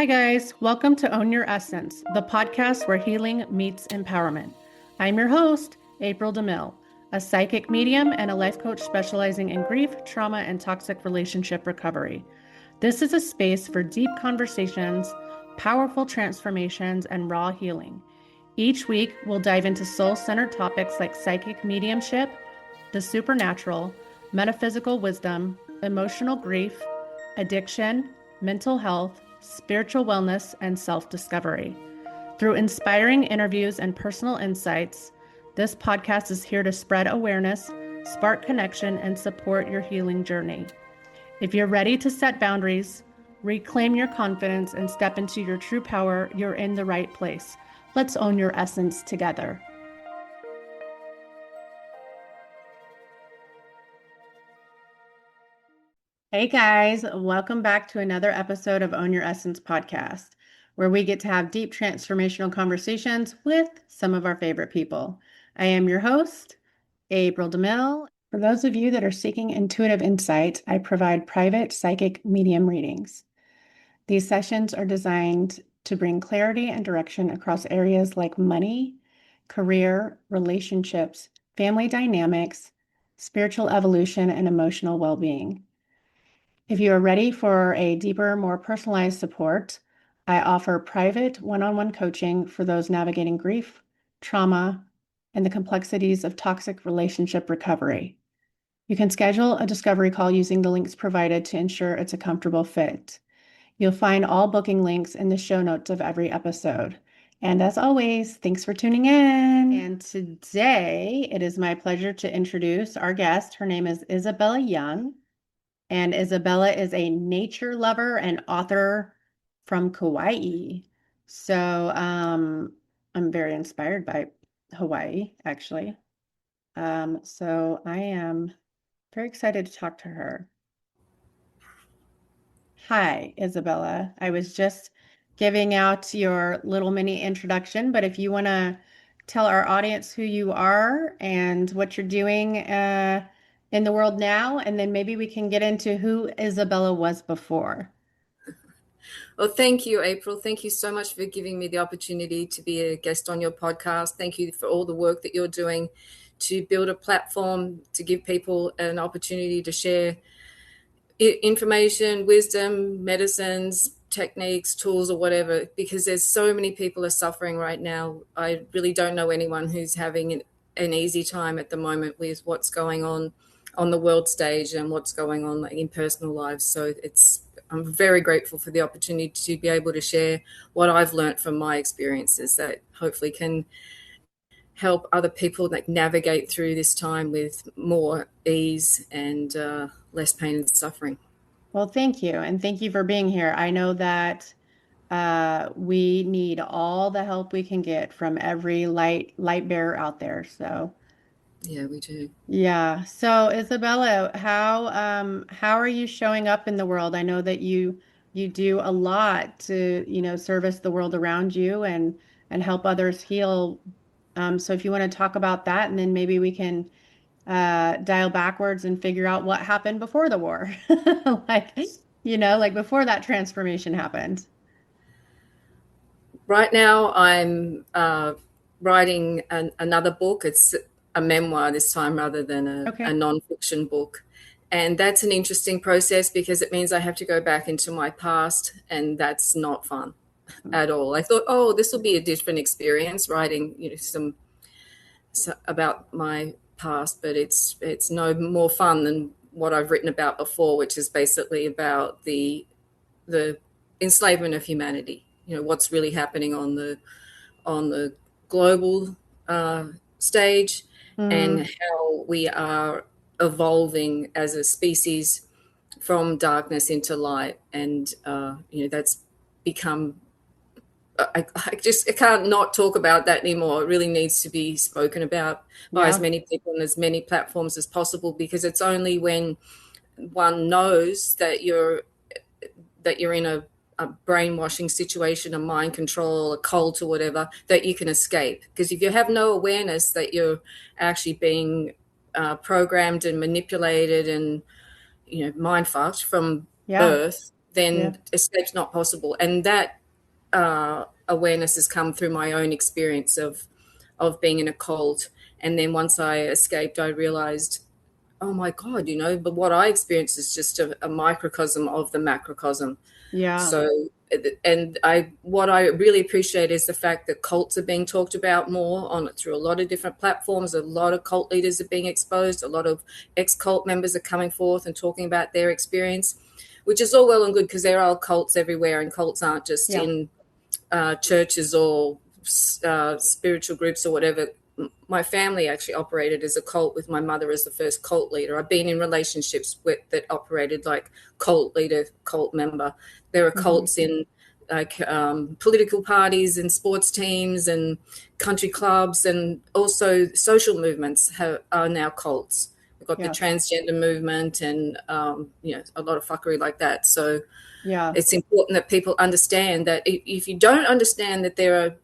Hi, guys. Welcome to Own Your Essence, the podcast where healing meets empowerment. I'm your host, April DeMille, a psychic medium and a life coach specializing in grief, trauma, and toxic relationship recovery. This is a space for deep conversations, powerful transformations, and raw healing. Each week, we'll dive into soul-centered topics like psychic mediumship, the supernatural, metaphysical wisdom, emotional grief, addiction, mental health, spiritual wellness, and self-discovery. Through inspiring interviews and personal insights, this podcast is here to spread awareness, spark connection, and support your healing journey. If you're ready to set boundaries, reclaim your confidence, and step into your true power, you're in the right place. Let's own your essence together. Hey guys, welcome back to another episode of Own Your Essence podcast, where we get to have deep transformational conversations with some of our favorite people. I am your host, April DeMille. For those of you that are seeking intuitive insight, I provide private psychic medium readings. These sessions are designed to bring clarity and direction across areas like money, career, relationships, family dynamics, spiritual evolution, and emotional well-being. If you are ready for a deeper, more personalized support, I offer private one-on-one coaching for those navigating grief, trauma, and the complexities of toxic relationship recovery. You can schedule a discovery call using the links provided to ensure it's a comfortable fit. You'll find all booking links in the show notes of every episode. And as always, thanks for tuning in. And today, it is my pleasure to introduce our guest. Her name is Isabella Young. And Isabella is a nature lover and author from Kauai. So I'm very inspired by Hawaii, actually. So I am very excited to talk to her. Hi, Isabella. I was just giving out your little mini introduction, but if you want to tell our audience who you are and what you're doing in the world now, and then maybe we can get into who Isabella was before. Well, thank you, April. Thank you so much for giving me the opportunity to be a guest on your podcast. Thank you for all the work that you're doing to build a platform to give people an opportunity to share information, wisdom, medicines, techniques, tools, or whatever, because there's so many people are suffering right now. I really don't know anyone who's having an easy time at the moment with what's going on the world stage and what's going on in personal lives. So I'm very grateful for the opportunity to be able to share what I've learned from my experiences that hopefully can help other people navigate through this time with more ease and less pain and suffering. Well, thank you. And thank you for being here. I know that we need all the help we can get from every light bearer out there. So yeah, we do. Yeah. So Isabella, how are you showing up in the world? I know that you do a lot to, service the world around you and help others heal. So if you want to talk about that, and then maybe we can dial backwards and figure out what happened before the war. Like before that transformation happened. Right now, I'm writing another book. It's a memoir this time rather than a nonfiction book. And that's an interesting process because it means I have to go back into my past, and that's not fun at all. I thought, oh, this will be a different experience writing, some about my past, but it's no more fun than what I've written about before, which is basically about the enslavement of humanity. What's really happening on the global stage, and how we are evolving as a species from darkness into light, and that's become. I can't not talk about that anymore. It really needs to be spoken about by as many people and as many platforms as possible, because it's only when one knows that you're in a brainwashing situation, a mind control, a cult or whatever, that you can escape. Because if you have no awareness that you're actually being programmed and manipulated and mind fucked from birth, then Yeah. escape's not possible. And that awareness has come through my own experience of being in a cult. And then once I escaped, I realized, oh my God, but what I experienced is just a microcosm of the macrocosm. Yeah. So, and what I really appreciate is the fact that cults are being talked about more on through a lot of different platforms. A lot of cult leaders are being exposed. A lot of ex-cult members are coming forth and talking about their experience, which is all well and good because there are cults everywhere, and cults aren't just Yeah. in churches or spiritual groups or whatever. My family actually operated as a cult with my mother as the first cult leader. I've been in relationships that operated like cult leader, cult member. There are Mm-hmm. cults in like political parties and sports teams and country clubs, and also social movements are now cults. We've got the Yes. transgender movement and a lot of fuckery like that. So Yeah. it's important that people understand that if you don't understand that there are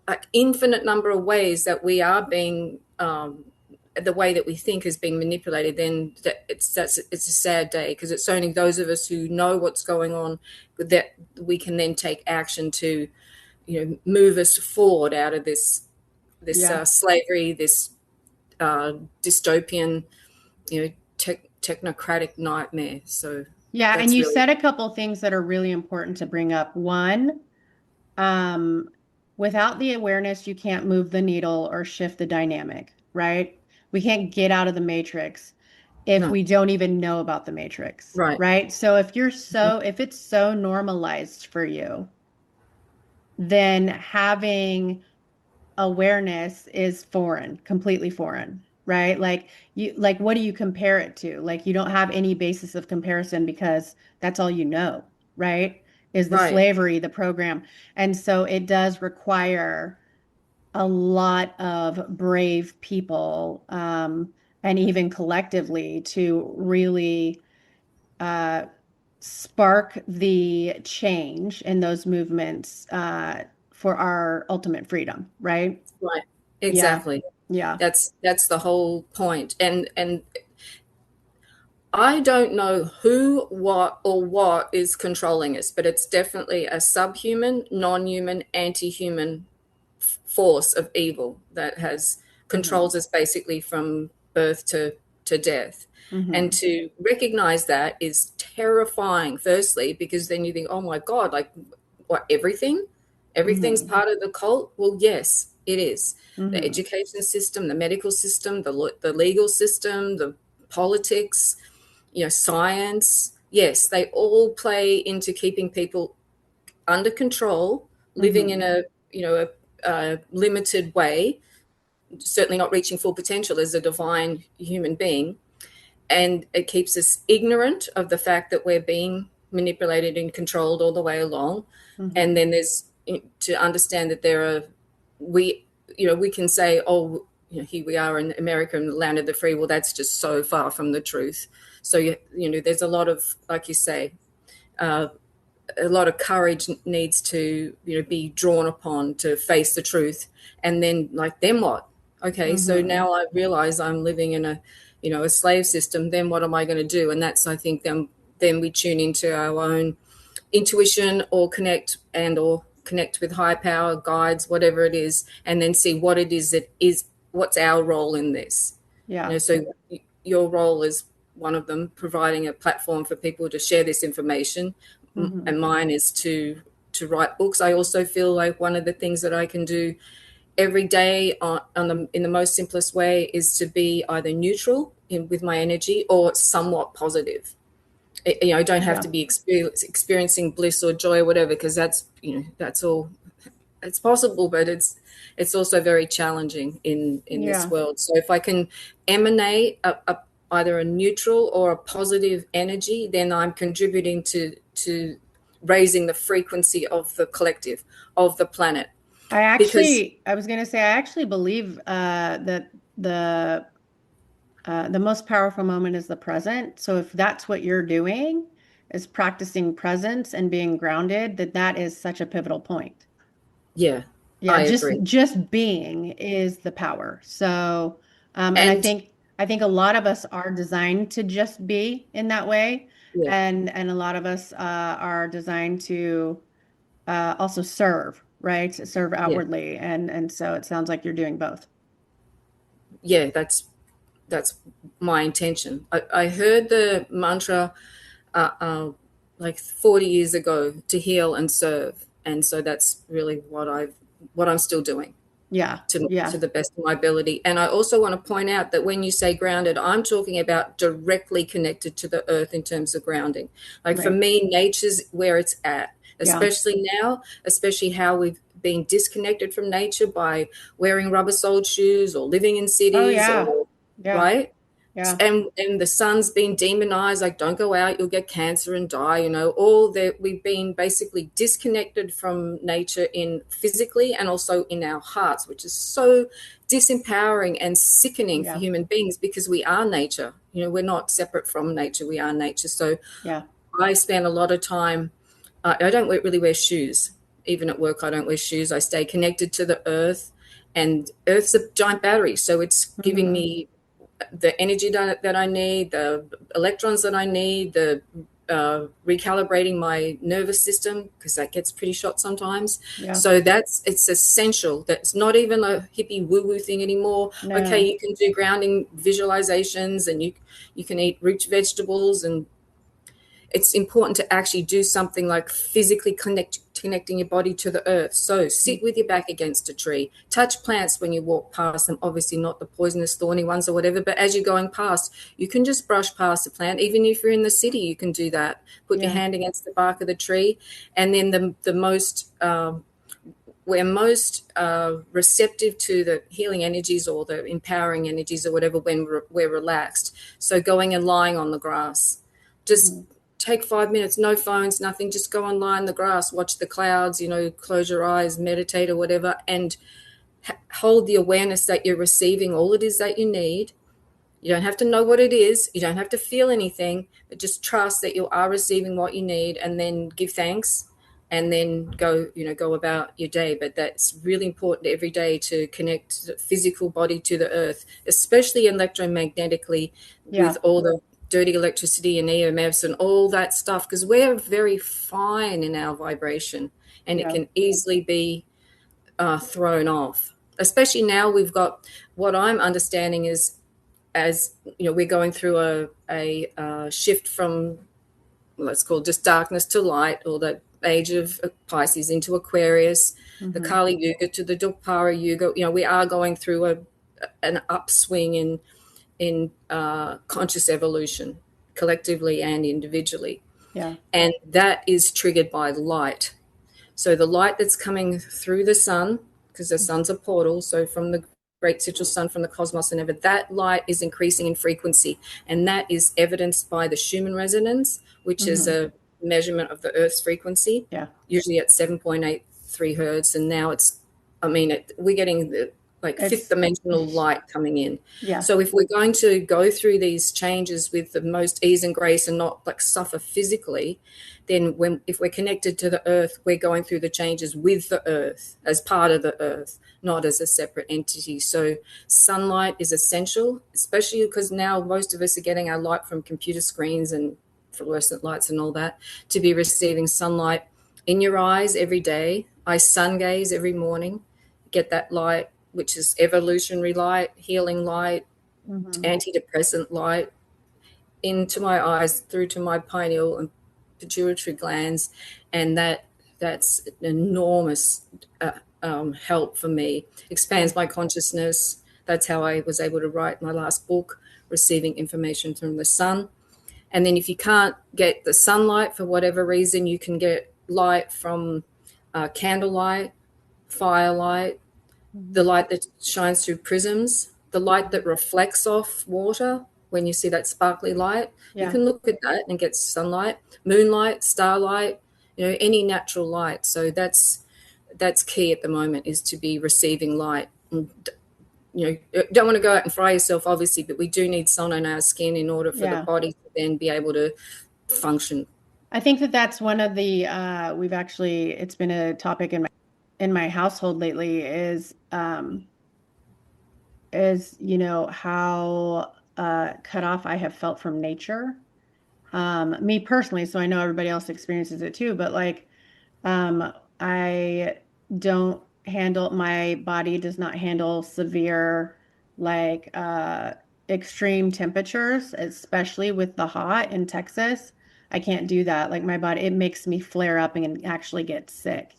an infinite number of ways that we are being the way that we think is being manipulated, then it's a sad day, because it's only those of us who know what's going on that we can then take action to move us forward out of this Yeah. slavery, this dystopian technocratic nightmare. So Yeah. And that's you really said a couple things that are really important to bring up. One, um, without the awareness, you can't move the needle or shift the dynamic, right? We can't get out of the matrix if no we don't even know about the matrix, right. right? So if it's so normalized for you, then having awareness is foreign, completely foreign, right? Like what do you compare it to? Like you don't have any basis of comparison because that's all you know, right? Is the Right. slavery, the program. And so it does require a lot of brave people, and even collectively to really uh, spark the change in those movements for our ultimate freedom, right? Right. Yeah. Exactly. Yeah. That's the whole point. And I don't know who, what, or what is controlling us, but it's definitely a subhuman, non-human, anti-human force of evil that has Hmm. controls us basically from birth to death. And Hmm. to recognize that is terrifying, firstly, because then you think, oh my God, like what, everything's Hmm. part of the cult. Well, yes, it is. The Hmm. education system, the medical system, the legal system, the politics, science, yes, they all play into keeping people under control, living in Hmm. a limited way, certainly not reaching full potential as a divine human being. And it keeps us ignorant of the fact that we're being manipulated and controlled all the way along. And Hmm. then there's to understand that there are we we can say, oh, here we are in America and the land of the free. Well, that's just so far from the truth. So there's a lot of, like you say, uh, a lot of courage needs to be drawn upon to face the truth. And then, like, then what? Okay, so Hmm. now I realize I'm living in a slave system. Then what am I going to do? And that's, I think, then we tune into our own intuition, or connect with high power guides, whatever it is, and then see what it is that is what's our role in this. Yeah. So your role is one of them, providing a platform for people to share this information, Hmm. and mine is to write books. I also feel like one of the things that I can do every day in the most simplest way is to be either neutral with my energy or somewhat positive. I don't have Yeah. to be experiencing bliss or joy or whatever, because that's all, it's possible, but it's also very challenging in this Yeah. world. So if I can emanate either a neutral or a positive energy, then I'm contributing to raising the frequency of the collective, of the planet. Because I was going to say, I actually believe that the the most powerful moment is the present. So if that's what you're doing, is practicing presence and being grounded, that is such a pivotal point. yeah, Yeah, I just agree. just being is the power. So, and I And think. I think a lot of us are designed to just be in that way, Yeah, and a lot of us are designed to also serve, right? Serve yeah, outwardly, and so it sounds like you're doing both. yeah. That's my intention. I heard the mantra uh, uh, like 40 years ago to heal and serve, and so that's really what I'm still doing Yeah, to yeah, the best of my ability. And I also want to point out that when you say grounded, I'm talking about directly connected to the earth in terms of grounding. Like for right. me, nature's where it's at, Yeah. especially now, especially how we've been disconnected from nature by wearing rubber soled shoes or living in Oh cities yeah, or yeah, right. yeah, And the sun's been demonized, like don't go out, you'll get cancer and die, all that. We've been basically disconnected from nature in physically and also in our hearts, which is so disempowering and sickening for yeah, human beings because we are nature. We're not separate from nature, we are nature. So yeah. I spend a lot of time, I don't really wear shoes. Even at work, I don't wear shoes. I stay connected to the earth, and earth's a giant battery, so it's giving Hmm. me the energy that I need, the electrons that I need, the recalibrating my nervous system because that gets pretty shot sometimes. Yeah. So it's essential. That's not even a hippie woo woo thing anymore. Okay, No. you can do grounding visualizations and you can eat root vegetables, and it's important to actually do something like physically connecting your body to the earth. So sit with your back against a tree, touch plants when you walk past them, obviously not the poisonous thorny ones or whatever, but as you're going past, you can just brush past the plant. Even if you're in the city, you can do that. Put your Yeah. hand against the bark of the tree. And then the most we're most receptive to the healing energies or the empowering energies or whatever when we're relaxed. So going and lying on the grass, just Hmm. take 5 minutes, no phones, nothing, just go and lie in the grass, watch the clouds, close your eyes, meditate or whatever, and hold the awareness that you're receiving all it is that you need. You don't have to know what it is. You don't have to feel anything, but just trust that you are receiving what you need, and then give thanks, and then go about your day. But that's really important every day to connect the physical body to the earth, especially electromagnetically with Yeah. all the dirty electricity and EMFs and all that stuff, because we're very fine in our vibration and it Yeah. can easily be thrown off. Especially now we've got what I'm understanding is, as we're going through a shift from, let's call it just darkness to light, or the age of Pisces into Aquarius, the Hmm. Kali Yuga to the Dwapara Yuga. We are going through an upswing in conscious evolution, collectively and individually, Yeah. and that is triggered by light. So the light that's coming through the sun, because the sun's a portal, so from the great central sun, from the cosmos and ever, that light is increasing in frequency. And that is evidenced by the Schumann resonance, which is Hmm. a measurement of the Earth's frequency, Yeah. usually at 7.83 hertz. And now we're getting like fifth It's dimensional light coming in. yeah. So if we're going to go through these changes with the most ease and grace and not like suffer physically, then if we're connected to the earth, we're going through the changes with the earth, as part of the earth, not as a separate entity. So sunlight is essential, especially because now most of us are getting our light from computer screens and fluorescent lights and all that. To be receiving sunlight in your eyes every day. I sun gaze every morning, get that light, which is evolutionary light, healing light, Hmm. antidepressant light, into my eyes, through to my pineal and pituitary glands, and that's an enormous help for me. Yeah. Expands my consciousness. That's how I was able to write my last book, receiving information from the sun. And then if you can't get the sunlight for whatever reason, you can get light from candlelight, firelight, the Hmm. light that shines through prisms, the light that reflects off water when you see that sparkly light. You Yeah. can look at that and get sunlight, moonlight, starlight, any natural light. So that's key at the moment, is to be receiving light. And, don't want to go out and fry yourself, obviously, but we do need sun on our skin in order for the Yeah. body to then be able to function. I think that that's one of the we've actually it's been a topic in my household lately is how cut off I have felt from nature. Me personally, so I know everybody else experiences it too, but like I don't handle, my body does not handle severe, like extreme temperatures, especially with the hot in Texas. I can't do that. Like my body, it makes me flare up and actually get sick.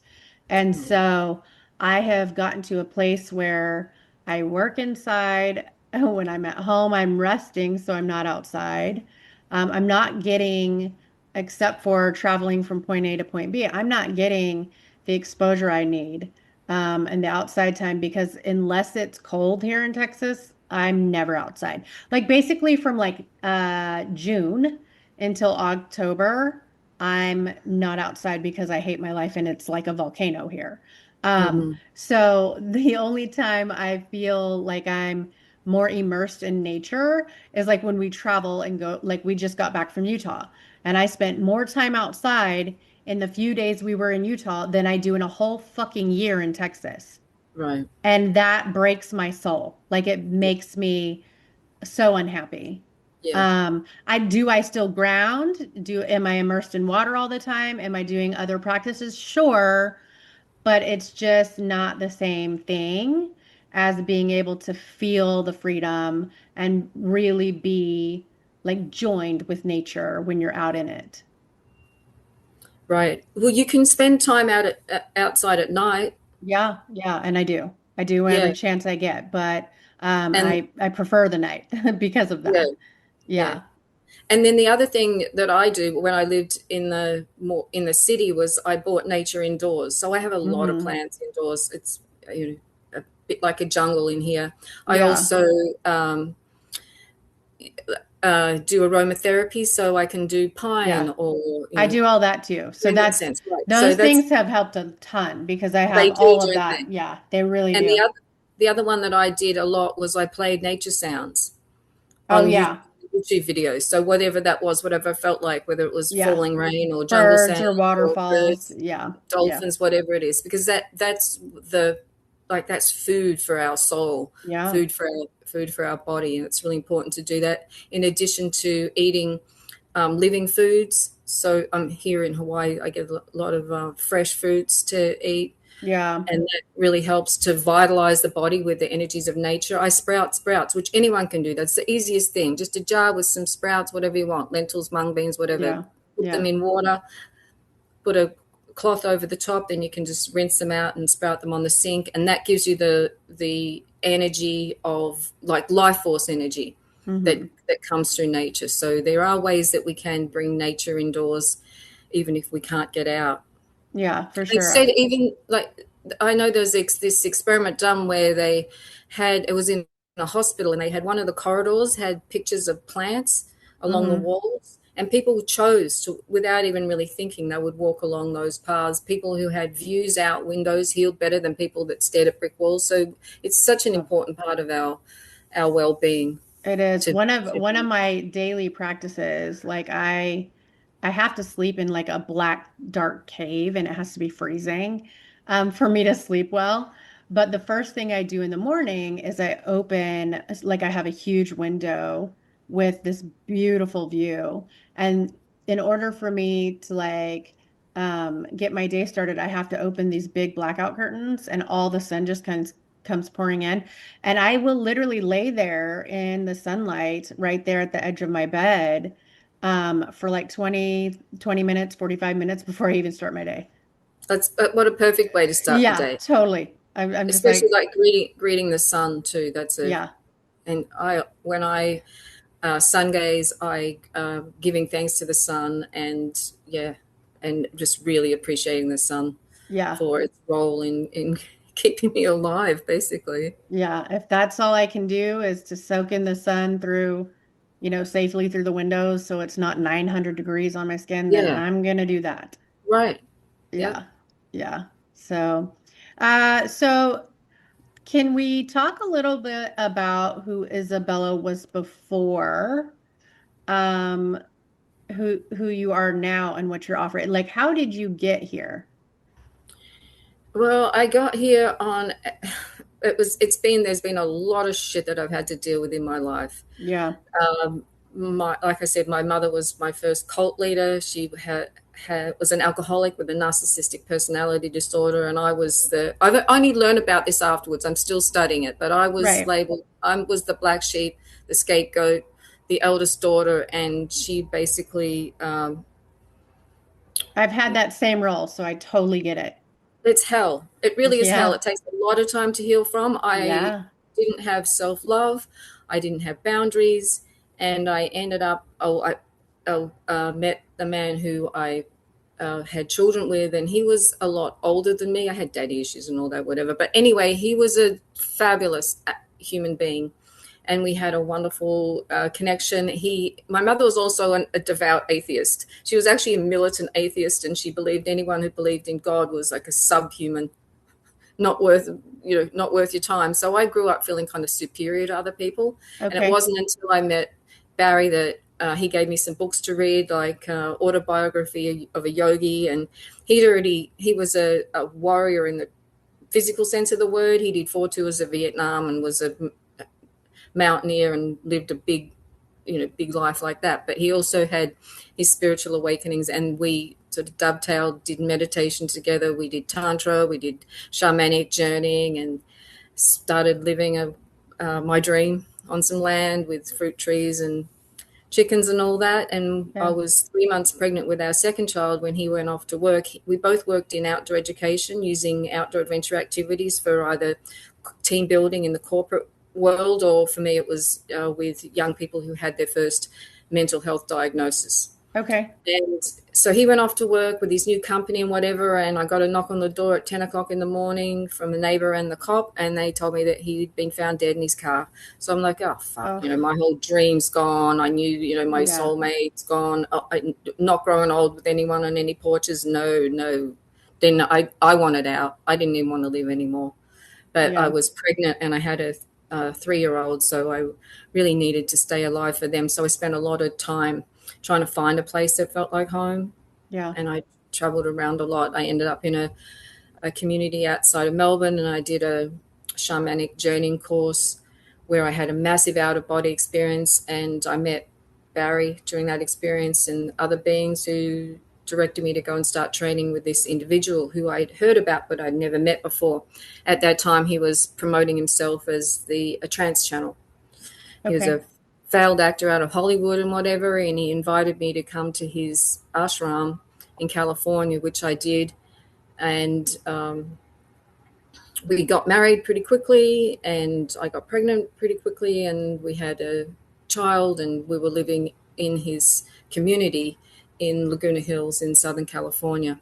And Mm. so I have gotten to a place where I work inside. When I'm at home, I'm resting, so I'm not outside. I'm not getting, except for traveling from point A to point B, I'm not getting the exposure I need and the outside time because unless it's cold here in Texas, I'm never outside. Like basically from like June until October, I'm not outside because I hate my life and it's like a volcano here. Mhm. So the only time I feel like I'm more immersed in nature is like when we travel and go, like we just got back from Utah. And I spent more time outside in the few days we were in Utah than I do in a whole fucking year in Texas. Right. And that breaks my soul. Like it Yeah. makes me so unhappy. Yeah. I still ground? Am I immersed in water all the time? Am I doing other practices? Sure, but it's just not the same thing as being able to feel the freedom and really be like joined with nature when you're out in it. Right. Well, you can spend time outside at night. Yeah, yeah, and I do. I do every Yeah. chance I get, but And I prefer the night because of yeah, that. yeah. Yeah. And then the other thing that I do when I lived in the city was I bought nature indoors. So I have a lot of Hmm. plants indoors. It's you know, a bit like a jungle in here. I Yeah. also um, do aromatherapy, so I can do Yeah. pine or I do all that too. So bamboo that's incense. Right. So those that's things have helped a ton because I have they do, all of don't that. they? Yeah, they really And do. the other one that I did a lot was I played nature sounds Oh on yeah. YouTube videos. So whatever that was, whatever I felt like, whether it was Yeah. falling rain or jungle Birds sounds or or waterfalls. birds, Yeah. Yeah. dolphins, whatever it is, because that's the like that's food for our soul, Yeah. food for our body, and it's really important to do that. In addition to eating living foods, so I'm here in Hawaii. I get a lot of fresh fruits to eat, Yeah. and that really helps to vitalize the body with the energies of nature. I sprout sprouts, which anyone can do. That's the easiest thing. Just a jar with some sprouts, whatever you want, lentils, mung beans, whatever. Yeah. Put them Yeah. in water, put a cloth over the top, then you can just rinse them out and sprout them on the sink, and that gives you the energy of like life force energy Hmm. that comes through nature. So there are ways that we can bring nature indoors, even if we can't get out. Yeah, for They sure. said even like I know there's this experiment done where they had it was in a hospital and they had one of the corridors had pictures of plants along the Hmm. walls and people chose to without even really thinking they would walk along those paths. People who had views out windows healed better than people that stared at brick walls. So it's such an important part of our well-being It is to, to one of my daily practices. Like I have to sleep in like a black dark cave and it has to be freezing for me to sleep well. But the first thing I do in the morning is I open, like I have a huge window with this beautiful view. And in order for me to like get my day started, I have to open these big blackout curtains and all the sun just kind of comes pouring in. And I will literally lay there in the sunlight right there at the edge of my bed for like 20 minutes, 45 minutes before I even start my day. that's what a perfect way to start the Yeah, day, totally. I'm just especially like, like greeting the sun too. That's a yeah, and I when I sun gaze, I giving thanks to the sun, and yeah, and just really appreciating the sun yeah, for its role in keeping me alive, basically. yeah. If that's all I can do is to soak in the sun through, safely through the windows so it's not 900 degrees on my skin, then Yeah, I'm gonna do that. right. Yep. Yeah, yeah. So can we talk a little bit about who Isabella was before, um, who you are now and what you're offering? Like, how did you get here? Well, I got here on there's been a lot of shit that I've had to deal with in my life. Yeah. Like I said, my mother was my first cult leader. She was an alcoholic with a narcissistic personality disorder, and I've only learned about this afterwards. I'm still studying it, but I was Right. labeled. I was the black sheep, the scapegoat, the eldest daughter, and she basically. I've had that same role, so I totally get it. It's hell. It really is hell. Yeah. It takes a lot of time to heal from. I Yeah. didn't have self-love. I didn't have boundaries, and I ended up. Met the man who I had children with, and he was a lot older than me. I had daddy issues and all that, whatever. But anyway, he was a fabulous human being, and we had a wonderful connection. My mother was also a devout atheist. She was actually a militant atheist, and she believed anyone who believed in God was like a subhuman, not worth not worth your time. So I grew up feeling kind of superior to other people, and it Okay. wasn't until I met Barry that he gave me some books to read, like autobiography of a yogi, and he was a warrior in the physical sense of the word. He did 4 tours of Vietnam and was a mountaineer and lived a big life like that. But he also had his spiritual awakenings, and we sort of dovetailed, did meditation together. We did tantra, we did shamanic journeying, and started living my dream on some land with fruit trees and chickens and all that. And I Yeah. was 3 months pregnant with our second child when he went off to work. We both worked in outdoor education, using outdoor adventure activities for either team building in the corporate world, or for me it was with young people who had their first mental health diagnosis. Okay. And so he went off to work with his new company and whatever, and I got a knock on the door at 10 o'clock in the morning from a neighbor and the cop, and they told me that he'd been found dead in his car. So I'm like, oh, fuck, Oh, my whole dream's gone. I knew, my yeah. soulmate's gone. Not growing old with anyone on any porches. No, no. Then I wanted out. I didn't even want to live anymore. But I Yeah. was pregnant and I had a 3-year-old, so I really needed to stay alive for them. So I spent a lot of time trying to find a place that felt like home, Yeah. and I traveled around a lot. I ended up in a community outside of Melbourne, and I did a shamanic journeying course where I had a massive out of body experience, and I met Barry during that experience and other beings who directed me to go and start training with this individual who I'd heard about but I'd never met before. At that time, he was promoting himself as a trance channel. He was Okay. a failed actor out of Hollywood and whatever, and he invited me to come to his ashram in California, which I did. And we got married pretty quickly, and I got pregnant pretty quickly, and we had a child, and we were living in his community in Laguna Hills in Southern California.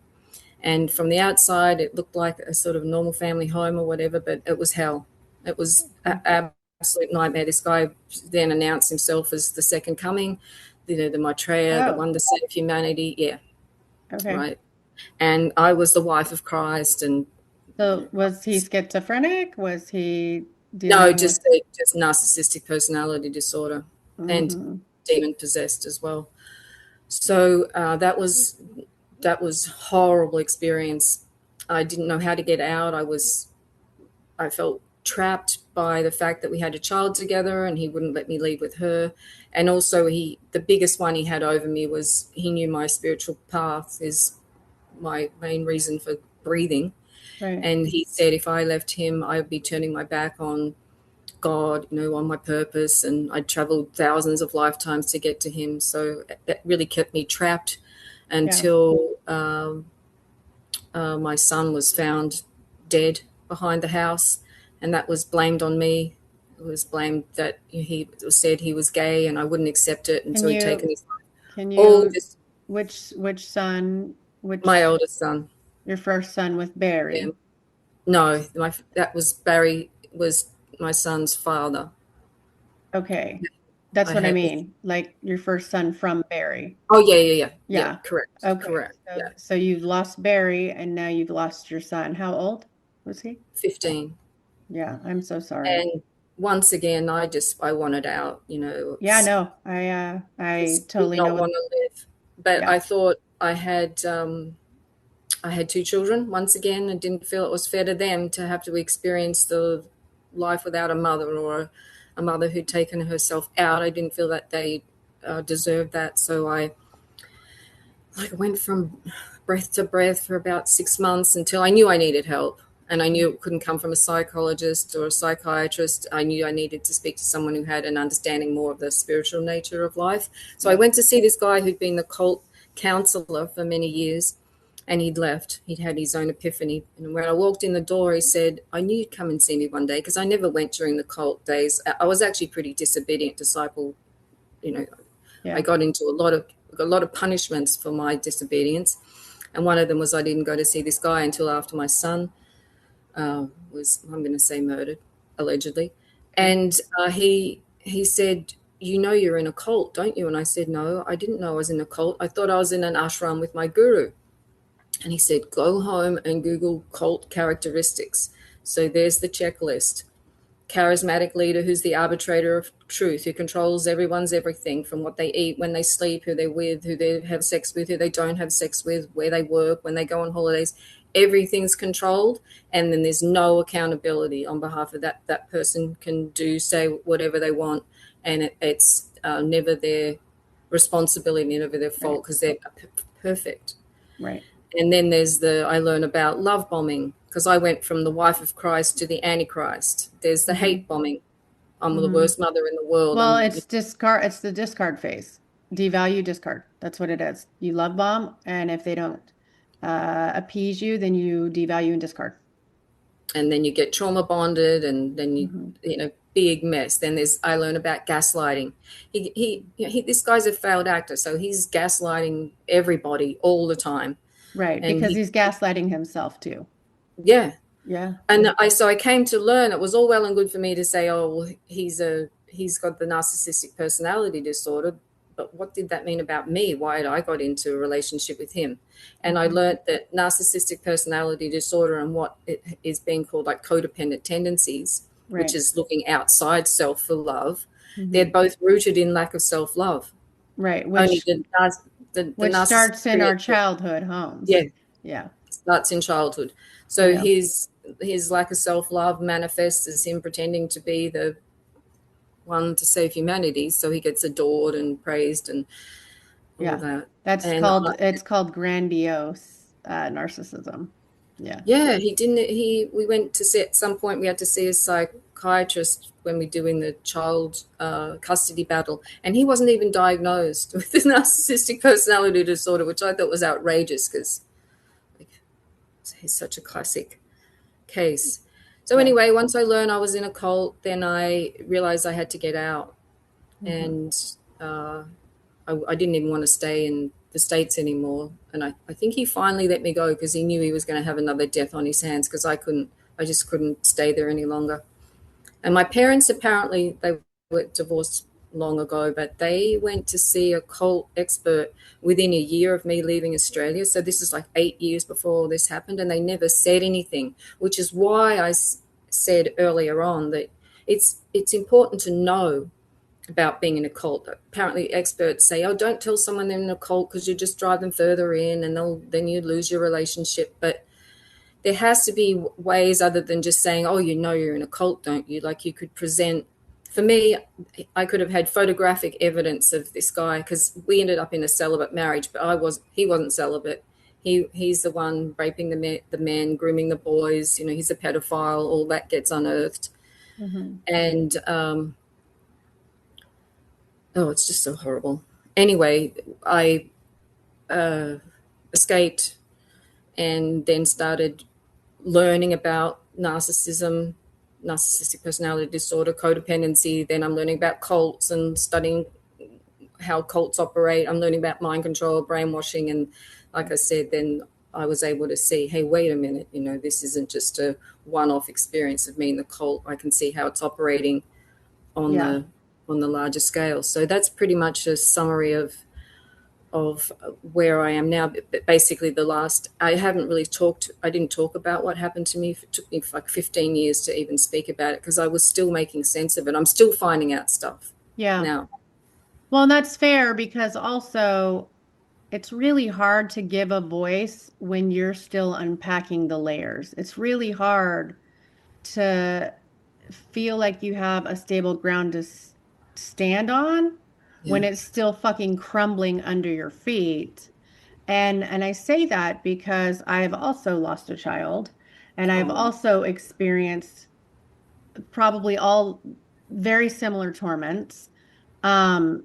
And from the outside, it looked like a sort of normal family home or whatever, but it was hell. It was an absolute nightmare. This guy then announced himself as the second coming, the Maitreya, the Oh, one to save humanity. Yeah, okay. right. And I was the wife of Christ, and So was he schizophrenic? Was he no, dealing with? just narcissistic personality disorder and Hmm. demon possessed as well. So that was horrible experience. I didn't know how to get out. I felt trapped by the fact that we had a child together and he wouldn't let me leave with her. And also the biggest one he had over me was he knew my spiritual path is my main reason for breathing. Right. And he said if I left him, I would be turning my back on God, on my purpose. And I traveled thousands of lifetimes to get to him. So that really kept me trapped Yeah. until my son was found dead behind the house, and that was blamed on me. It was blamed that it was said he was gay, and I wouldn't accept it Can until he'd taken you his life. can All you this, which son, my which eldest son. your first son with Yeah, Barry? no, that was Barry was my son's father. Okay. That's I what I had. mean. Like your first son from Barry. Oh yeah, yeah, yeah, yeah. Yeah. Correct, Okay. correct. So Yeah, so you've lost Barry and now you've lost your son. How old was he? 15. Yeah, I'm so sorry. And once again, I wanted out. Yeah, no. I Just did totally know not what. want to live. But Yeah. I thought I had 2 children once again, and didn't feel it was fair to them to have to experience the life without a mother, or a mother who'd taken herself out. I didn't feel that they deserved that. So I went from breath to breath for about 6 months until I knew I needed help. And I knew it couldn't come from a psychologist or a psychiatrist. I knew I needed to speak to someone who had an understanding more of the spiritual nature of life. So I went to see this guy who'd been the cult counselor for many years, and he'd left. He'd had his own epiphany. And when I walked in the door, he said, I knew you'd come and see me one day, because I never went during the cult days. I was actually pretty disobedient disciple. I got into a lot of punishments for my disobedience. And one of them was I didn't go to see this guy until after my son was, I'm going to say, murdered, allegedly. And he said, you know you're in a cult, don't you? And I said, no, I didn't know I was in a cult. I thought I was in an ashram with my guru. And he said, go home and Google cult characteristics. So there's the checklist. Charismatic leader who's the arbitrator of truth, who controls everyone's everything, from what they eat, when they sleep, who they're with, who they have sex with, who they don't have sex with, where they work, when they go on holidays. Everything's controlled, and then there's no accountability on behalf of that person can do, say whatever they want, and it's never their responsibility, never their fault, because they're perfect. Right. And then I learn about love bombing, because I went from the wife of Christ to the Antichrist. There's the hate bombing. I'm the worst mother in the world. Well, it's discard. It's the discard phase. Devalue, discard. That's what it is. You love bomb, and if they don't appease you, then you devalue and discard. And then you get trauma bonded, and then big mess. Then I learn about gaslighting. This guy's a failed actor, so he's gaslighting everybody all the time. Right, because he's gaslighting himself too. Yeah. Yeah. And I came to learn, it was all well and good for me to say, oh, well, he's got the narcissistic personality disorder, but what did that mean about me? Why had I got into a relationship with him? And I learned that narcissistic personality disorder and what it is being called like codependent tendencies, which is looking outside self for love, they're both rooted in lack of self-love. Right, which starts in our childhood homes. Yeah, starts in childhood. So his lack of self-love manifests as him pretending to be the one to save humanity, so he gets adored and praised and all that. It's called grandiose narcissism. We went to see, at some point we had to see a psychiatrist when we're doing the child custody battle, and he wasn't even diagnosed with the narcissistic personality disorder, which I thought was outrageous, because he's such a classic case. So anyway, once I learned I was in a cult, then I realized I had to get out. And I didn't even want to stay in the States anymore. And I think he finally let me go, because he knew he was going to have another death on his hands, because I just couldn't stay there any longer. And my parents, apparently, they were divorced long ago, but they went to see a cult expert within a year of me leaving Australia. So this is like 8 years before all this happened, and they never said anything, which is why I said earlier on that it's important to know about being in a cult. Apparently experts say, oh, don't tell someone they're in a cult, because you just drive them further in, and then you lose your relationship. But there has to be ways other than just saying, oh, you're in a cult, don't you? Like, you could present. For me, I could have had photographic evidence of this guy, because we ended up in a celibate marriage, but he wasn't celibate. He's the one raping the men, grooming the boys. He's a pedophile. All that gets unearthed. And it's just so horrible. Anyway, I escaped, and then started learning about narcissism, narcissistic personality disorder, codependency. Then I'm learning about cults and studying how cults operate. I'm learning about mind control, brainwashing. And like I said, then I was able to see, hey, wait a minute, this isn't just a one-off experience of me in the cult. I can see how it's operating on the larger scale. So that's pretty much a summary of where I am now. But basically I didn't talk about what happened to me. It took me like 15 years to even speak about it, because I was still making sense of it. I'm still finding out stuff now. Well, and that's fair, because also it's really hard to give a voice when you're still unpacking the layers. It's really hard feel like you have a stable ground to stand on when Yeah. it's still fucking crumbling under your feet. And I say that because I've also lost a child and I've Oh, also experienced probably all very similar torments. Um,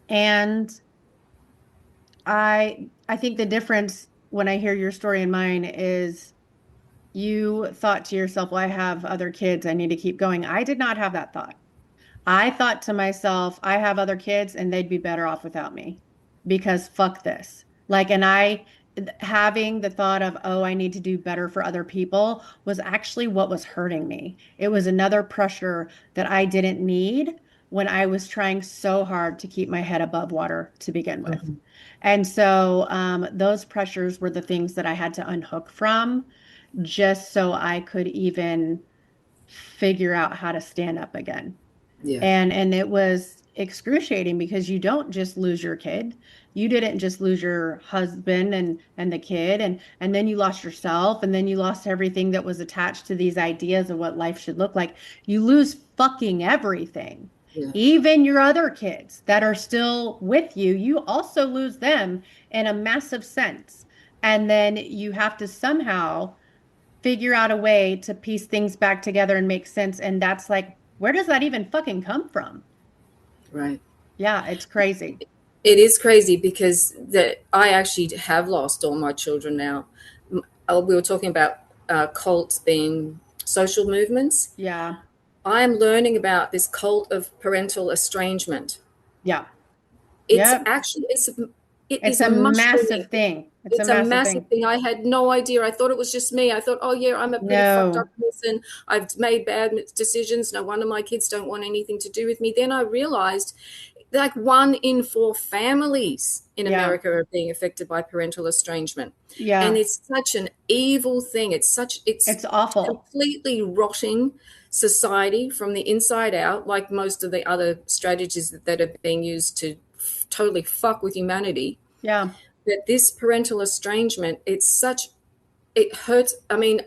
and I think the difference when I hear your story and mine is you thought to yourself, well, I have other kids. I need to keep going. I did not have that thought. I thought to myself, I have other kids and they'd be better off without me because fuck this. Like, and having the thought of, oh, I need to do better for other people was actually what was hurting me. It was another pressure that I didn't need when I was trying so hard to keep my head above water to begin with. mhm. And so those pressures were the things that I had to unhook from just so I could even figure out how to stand up again. Yeah, And it was excruciating because you don't just lose your kid. You didn't just lose your husband and the kid and then you lost yourself and then you lost everything that was attached to these ideas of what life should look like. You lose fucking everything. yeah, Even your other kids that are still with you, you also lose them in a massive sense. And then you have to somehow figure out a way to piece things back together and make sense. And that's like, where does that even fucking come from? right. Yeah, it's crazy. It is crazy because that I actually have lost all my children now. We were talking about cults being social movements. Yeah. I am learning about this cult of parental estrangement. Yeah. It's Yep. actually it It's is a mushrooming. massive thing. It's a It's a massive massive thing. thing. I had no idea. I thought it was just me. I thought, oh yeah, I'm a pretty fucked up No. person. I've made bad decisions. No wonder my kids don't want anything to do with me. Then I realized like 1 in 4 families in Yeah. America are being affected by parental estrangement. And Yeah. it's such an evil thing. It's It's awful. completely rotting society from the inside out, like most of the other strategies that are being used to totally fuck with humanity. Yeah. But this parental estrangement, it hurts. I mean,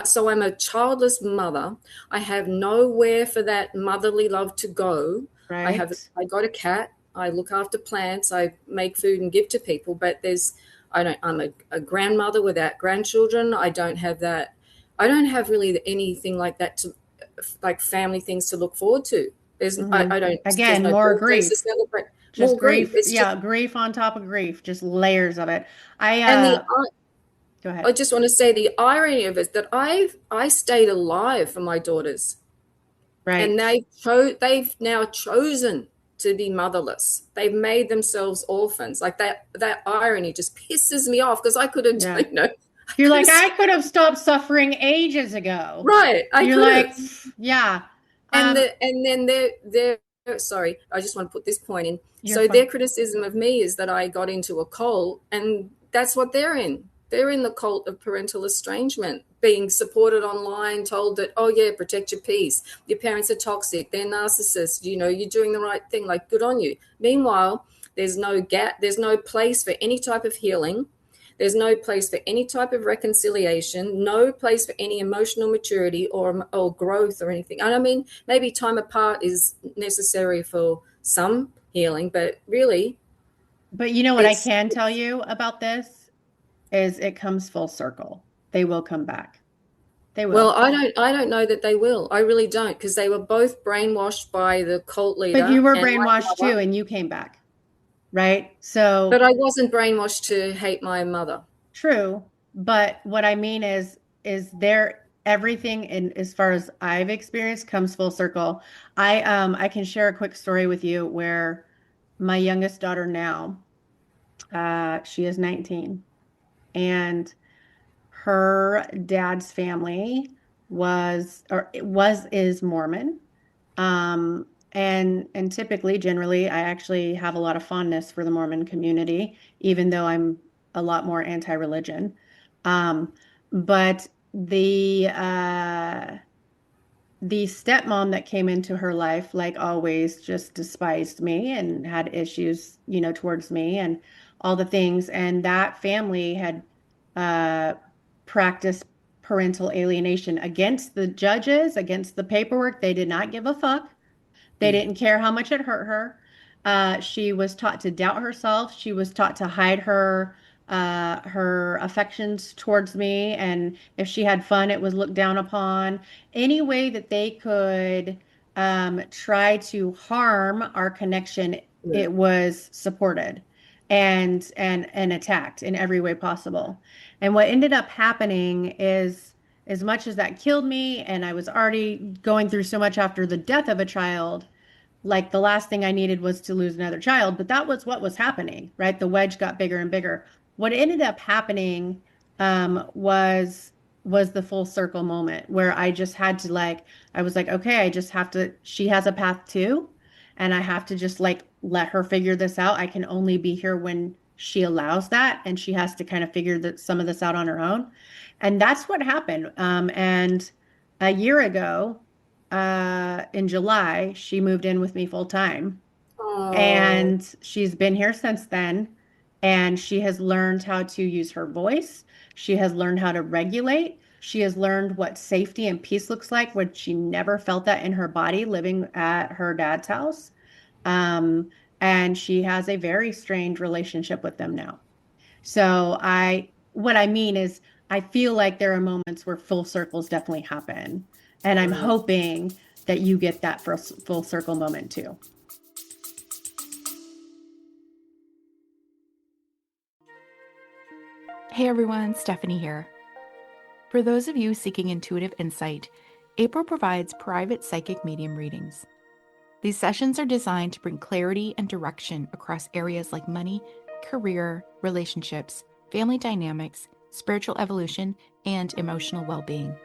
so I'm a childless mother. I have nowhere for that motherly love to go. Right. I got a cat. I look after plants. I make food and give to people. But I'm a grandmother without grandchildren. I don't have that. I don't have really anything like that to, like family things to look forward to. Hmm. There's Again, no more birthdays to grief. celebrate. Just More grief. grief. It's just, Yeah, grief on top of grief. Just layers of it. I and the go I ahead. just want to say the irony of it that I stayed alive for my daughters, and Right. they've now chosen to be motherless. They've made themselves orphans. Like that irony just pisses me off because I could have, Yeah. I You're could like, have I stopped. could have stopped suffering ages ago. Right, I You're could like, have. yeah. And then they're sorry, I just want to put this point in. You're So fine. their criticism of me is that I got into a cult, and that's what they're in. They're in the cult of parental estrangement, being supported online, told that, oh yeah, protect your peace. Your parents are toxic, they're narcissists, you're doing the right thing, like good on you. Meanwhile, there's no place for any type of healing. There's no place for any type of reconciliation, no place for any emotional maturity or growth or anything. And I mean, maybe time apart is necessary for some healing, but really, But you know what I can tell it's you about this is it comes full circle. They will come back. They well, will. I don't know that they will. I really don't, because they were both brainwashed by the cult But you leader were and my brainwashed too, mother. and you came back, right? So But I wasn't brainwashed to hate my mother. true. But what I mean is there everything in as far as I've experienced comes full circle. I can share a quick story with you where my youngest daughter now, she is 19, and her dad's family is Mormon. And typically, generally, I actually have a lot of fondness for the Mormon community, even though I'm a lot more anti-religion. But the stepmom that came into her life, like always, just despised me and had issues, towards me and all the things. And that family had uh, practiced parental alienation against the judges, against the paperwork. They did not give a fuck. They didn't care how much it hurt her. She was taught to doubt herself. She was taught to hide her affections towards me, and if she had fun, it was looked down upon. Any way that they could try to harm our connection, Yeah. it was supported and attacked in every way possible. And what ended up happening is, as much as that killed me, and I was already going through so much after the death of a child, like the last thing I needed was to lose another child, but that was what was happening, right? The wedge got bigger and bigger. What ended up happening was the full circle moment where I just had to like, I was like, okay, I just have to, she has a path too, and I have to just like let her figure this out. I can only be here when she allows that, and she has to kind of figure that some of this out on her own. And that's what happened. And a year ago, in July, she moved in with me full time. Oh, And she's been here since then. And she has learned how to use her voice. She has learned how to regulate. She has learned what safety and peace looks like when she never felt that in her body living at her dad's house. Um, and she has a very strained relationship with them now. So what I mean is, I feel like there are moments where full circles definitely happen. And I'm right. hoping that you get that full circle moment too. Hey everyone, Stephanie here. For those of you seeking intuitive insight, April provides private psychic medium readings. These sessions are designed to bring clarity and direction across areas like money, career, relationships, family dynamics, spiritual evolution, and emotional well being.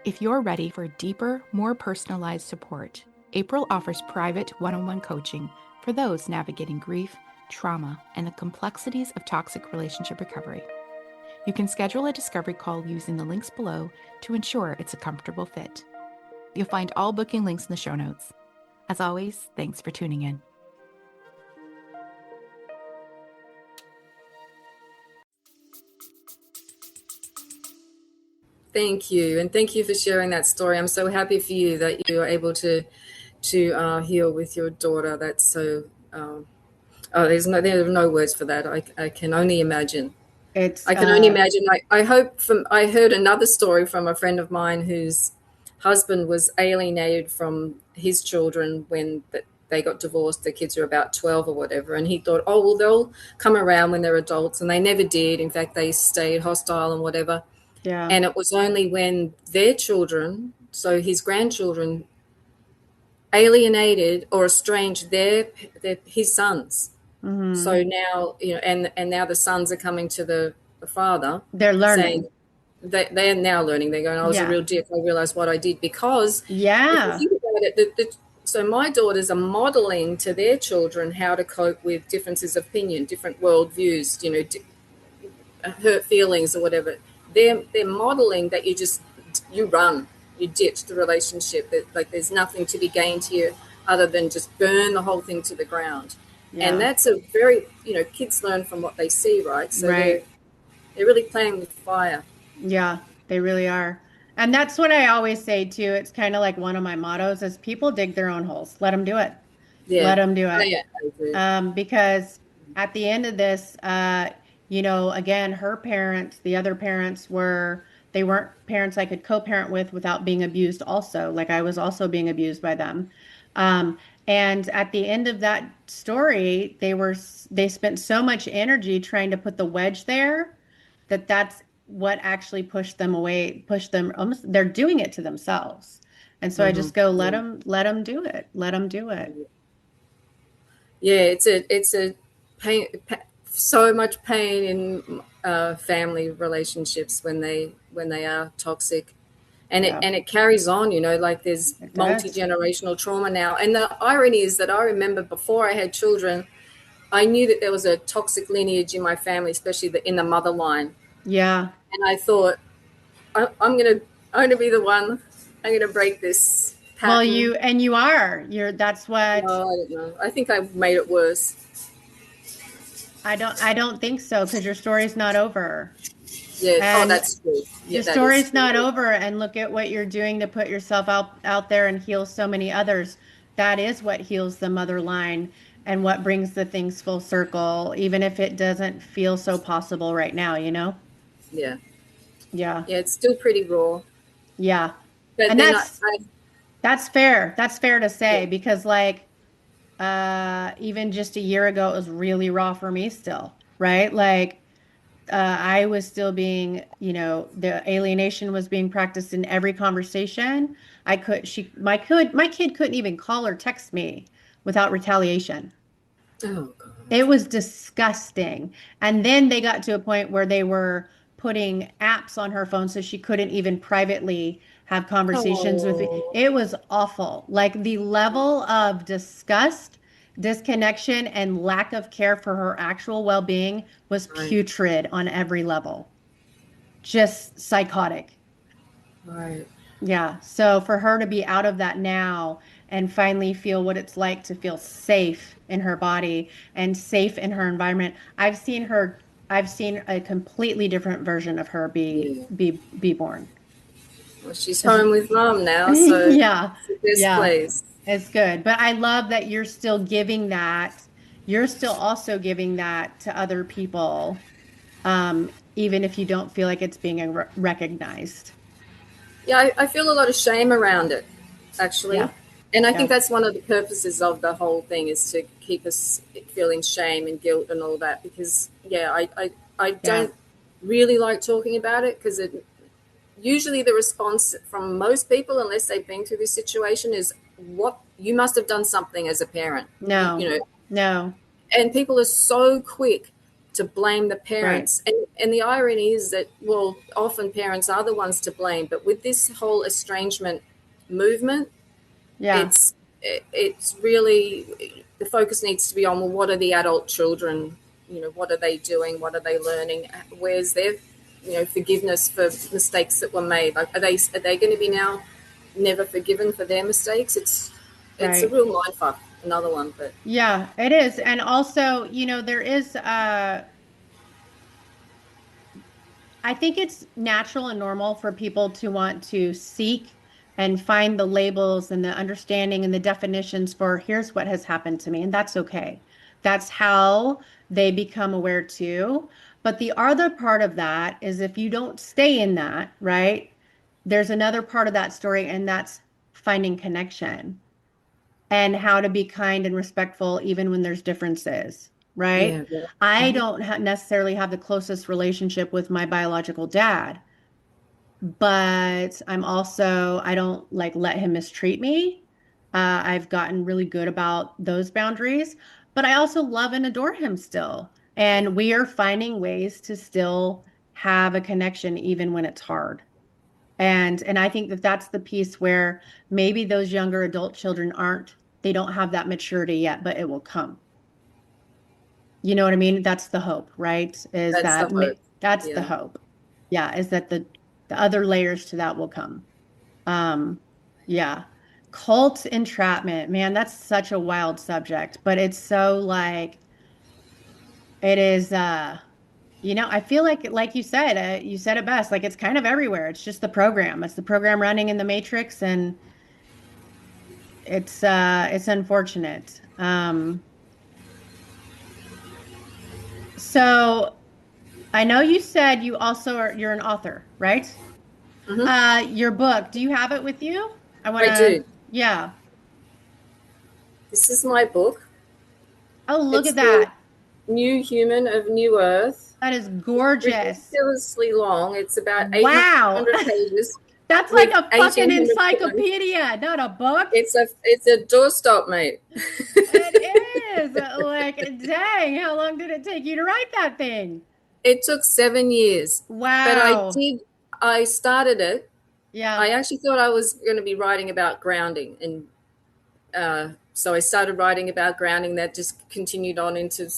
If you're ready for deeper, more personalized support, April offers private one on one coaching for those navigating grief, trauma, and the complexities of toxic relationship recovery. You can schedule a discovery call using the links below to ensure it's a comfortable fit. You'll find all booking links in the show notes. As always, thanks for tuning in. Thank you, and thank you for sharing that story. I'm so happy for you that you are able to heal with your daughter. That's so. Oh, there are no words for that. I can only imagine. It's I can only imagine. I hope from. I heard another story from a friend of mine whose husband was alienated from his children when they got divorced. The kids are about 12 or whatever, and he thought, oh well, they'll come around when they're adults, and they never did. In fact, they stayed hostile and whatever. yeah. And it was only when their children, so his grandchildren, alienated or estranged his sons. Hmm. So now, and now the sons are coming to the father They're saying, learning. they're now learning. They're going, I was a Yeah. real dick. I realized what I did. Because if you Yeah. think about it, so my daughters are modeling to their children how to cope with differences of opinion, different worldviews, hurt feelings or whatever. They're modeling that you run, you ditch the relationship. That like there's nothing to be gained here other than just burn the whole thing to the ground. And Yeah. that's a very kids learn from what they see, right? So they're Right. they're really playing with fire. Yeah, they really are. And that's what I always say too. It's kind of like one of my mottos is people dig their own holes. Let them do it. Let Yeah, them do it. I agree. Because at the end of this, again, her parents, the other parents they weren't parents I could co-parent with without being abused also. Like I was also being abused by them. Um, and at the end of that story, they spent so much energy trying to put the wedge there that that's what actually pushed them away, pushed them almost, they're doing it to themselves. And so I Mm-hmm. just go, Yeah. let them do it. Let them do it. Yeah, it's a pain, so much pain in family relationships when they are toxic, and it Yeah, and it carries on. Like there's it does. multi-generational trauma now. And the irony is that I remember before I had children, I knew that there was a toxic lineage in my family, especially in the mother line, Yeah. and I thought I'm gonna be the one. I'm gonna break this Well, pattern. that's what, No, I don't know. I think I made it worse. I don't think so, because your story's not over. Yeah. Oh, And that's true. Yeah, your that is story's true. not over, and look at what you're doing to put yourself out there and heal so many others. That is what heals the mother line and what brings the things full circle, even if it doesn't feel so possible right now, you know? Yeah. Yeah. Yeah, it's still pretty raw. Yeah. But And then that's fair. That's fair to yeah. say because like even just a year ago it was really raw for me still, right? Like I was still being, the alienation was being practiced in every conversation. My kid couldn't even call or text me without retaliation. Oh God. It was disgusting. And then they got to a point where they were putting apps on her phone so she couldn't even privately have conversations with me. Oh, It was awful. Like the level of disgust, disconnection, and lack of care for her actual well-being was right, putrid on every level. Just psychotic. right. Yeah. So for her to be out of that now and finally feel what it's like to feel safe in her body and safe in her environment, I've seen a completely different version of her Yeah. be born. Well, she's It's, home with mom now, so yeah. it's the best Yeah. place. It's good. But I love that you're still giving that. You're still also giving that to other people, even if you don't feel like it's being recognized. Yeah, I feel a lot of shame around it, actually. Yeah. And I think Yeah. that's one of the purposes of the whole thing is to keep us feeling shame and guilt and all that. Because, yeah, I Yeah. don't really like talking about it because it usually the response from most people, unless they've been through this situation, is what you must have done something as a parent. You No. know, No. and people are so quick to blame the Right. parents, and the irony is that, well, often parents are the ones to blame, but with this whole estrangement movement, Yeah. it's really the focus needs to be on, well, what are the adult children, what are they doing, what are they learning, where's their forgiveness for mistakes that were made, like are they going to be now never forgiven for their mistakes? It's a Right. real mindfuck, another one. But Yeah, it is. And also, there is I think it's natural and normal for people to want to seek and find the labels and the understanding and the definitions for here's what has happened to me, and that's okay. That's how they become aware too. But the other part of that is if you don't stay in that, right? There's another part of that story, and that's finding connection and how to be kind and respectful even when there's differences, right? yeah, yeah. I Mhm. don't necessarily have the closest relationship with my biological dad, but I don't like let him mistreat me. I've gotten really good about those boundaries, but I also love and adore him still. Yeah. And we are finding ways to still have a connection even when it's hard. And I think that that's the piece where maybe those younger adult children they don't have that maturity yet, but it will come. You know what I mean? That's the hope, right? Is That's the that hope. that's the Yeah. hope. Yeah, is that the other layers to that will come. Um, yeah. Cult entrapment, man, that's such a wild subject, but it's so like it is I feel like you said it best, like it's kind of everywhere. It's just the program. It's the program running in the matrix and it's unfortunate. So I know you said you're an author, right? Hmm. Your book, do you have it with you? I want I to, do. yeah. This is my book. Oh, look It's at called that. New Human of New Earth. That is It's gorgeous. ridiculously long. It's about Wow. 1,800 pages That's like with a fucking 1,800 poems. encyclopedia, not a book. It's a doorstop, mate. It is. Like, dang, how long did it take you to write that thing? It took 7 years, but Wow. I started it. Yeah. I actually thought I was going to be writing about grounding, and so I started writing about grounding. That just continued on into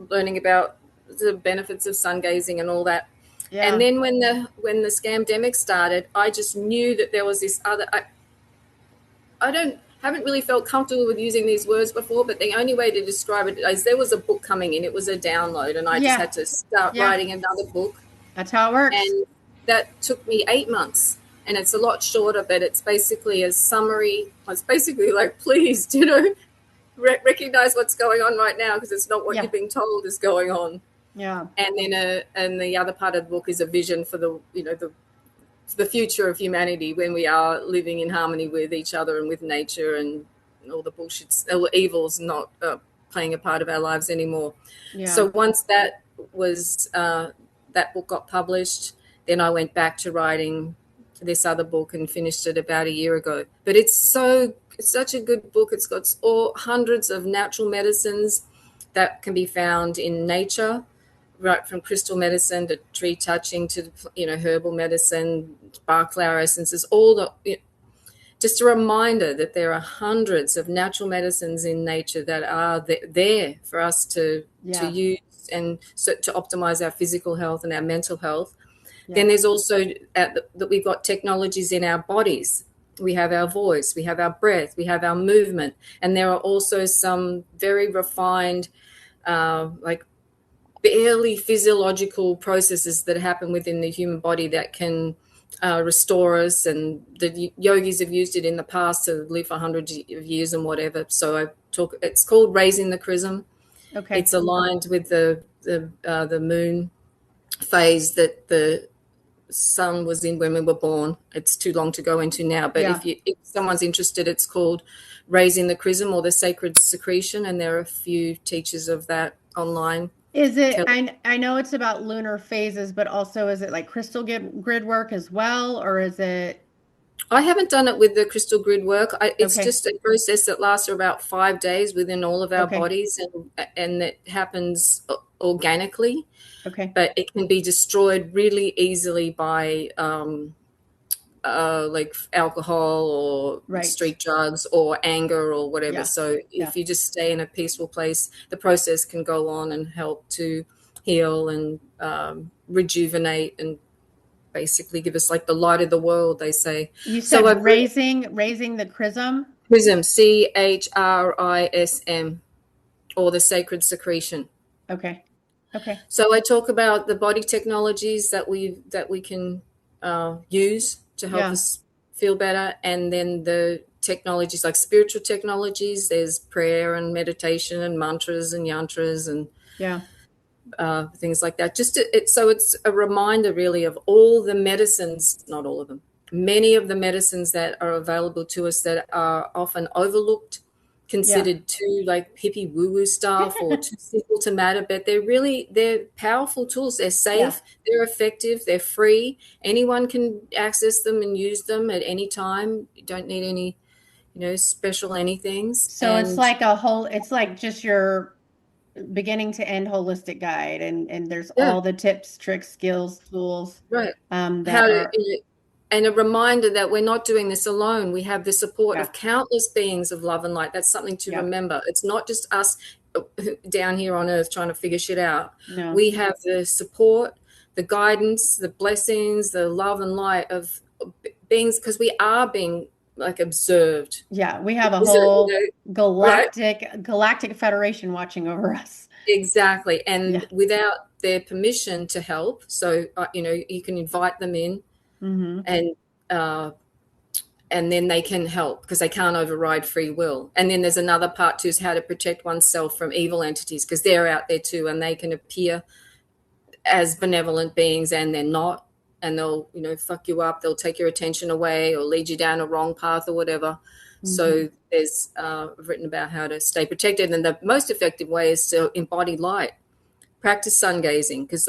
learning about the benefits of sun gazing and all that. And Yeah. then when the scamdemic started, I just knew that there was this other. I don't. haven't really felt comfortable with using these words before, but the only way to describe it is there was a book coming in. It was a download, and I just had to start writing another book. That's how it works. And that took me 8 months. And it's a lot shorter, but it's basically a summary. It's basically like, please, recognize what's going on right now, because it's not what you're being told is going on. Yeah. And then and the other part of the book is a vision for the future of humanity, when we are living in harmony with each other and with nature, and all the bullshits, all the evils not playing a part of our lives anymore. Yeah. So once that was that book got published, then I went back to writing this other book and finished it about a year ago. But it's such a good book. It's got hundreds of natural medicines that can be found in nature, right from crystal medicine to tree touching to herbal medicine, bark flower essences, just a reminder that there are hundreds of natural medicines in nature that are there for us to use, and so to optimize our physical health and our mental health. Yeah. Then there's also that we've got technologies in our bodies. We have our voice, we have our breath, we have our movement, and there are also some very refined, like barely physiological processes that happen within the human body that can restore us. And the yogis have used it in the past to live for hundreds of years and whatever. So it's called Raising the Chrism. Okay. It's aligned with the moon phase that the sun was in when we were born. It's too long to go into now, but if someone's interested, it's called Raising the Chrism or the Sacred Secretion, and there are a few teachers of that online. Is it, I know it's about lunar phases, but also is it like crystal grid work as well, or is it? I haven't done it with the crystal grid work. It's just a process that lasts about 5 days within all of our bodies, and it happens organically. Okay. But it can be destroyed really easily by like alcohol or street drugs or anger or whatever. Yeah. So if you just stay in a peaceful place, the process can go on and help to heal and rejuvenate and basically give us like the light of the world, they say. You said raising the chrism? Chrism, CHRISM, or the sacred secretion. Okay. Okay. So I talk about the body technologies that we can use to help us feel better, and then the technologies like spiritual technologies. There's prayer and meditation and mantras and yantras and things like that. So it's a reminder really of all the medicines, not all of them, many of the medicines that are available to us that are often overlooked, considered too like hippie woo-woo stuff or too simple to matter, but they're powerful tools. They're safe, they're effective, they're free. Anyone can access them and use them at any time. You don't need any, special anythings. So it's like it's like just your beginning to end holistic guide, and there's all the tips, tricks, skills, tools. Right. And a reminder that we're not doing this alone. We have the support of countless beings of love and light. That's something to remember. It's not just us down here on earth trying to figure shit out. No. We have the support, the guidance, the blessings, the love and light of beings, because we are being like observed. Yeah, we have a whole galactic federation watching over us. Exactly. And without their permission to help, so you can invite them in. Mm-hmm. And then they can help, because they can't override free will. And then there's another part too, is how to protect oneself from evil entities, because they're out there too, and they can appear as benevolent beings and they're not, and they'll fuck you up, they'll take your attention away or lead you down a wrong path or whatever. Mm-hmm. So there's written about how to stay protected, and the most effective way is to embody light. Practice sun gazing, because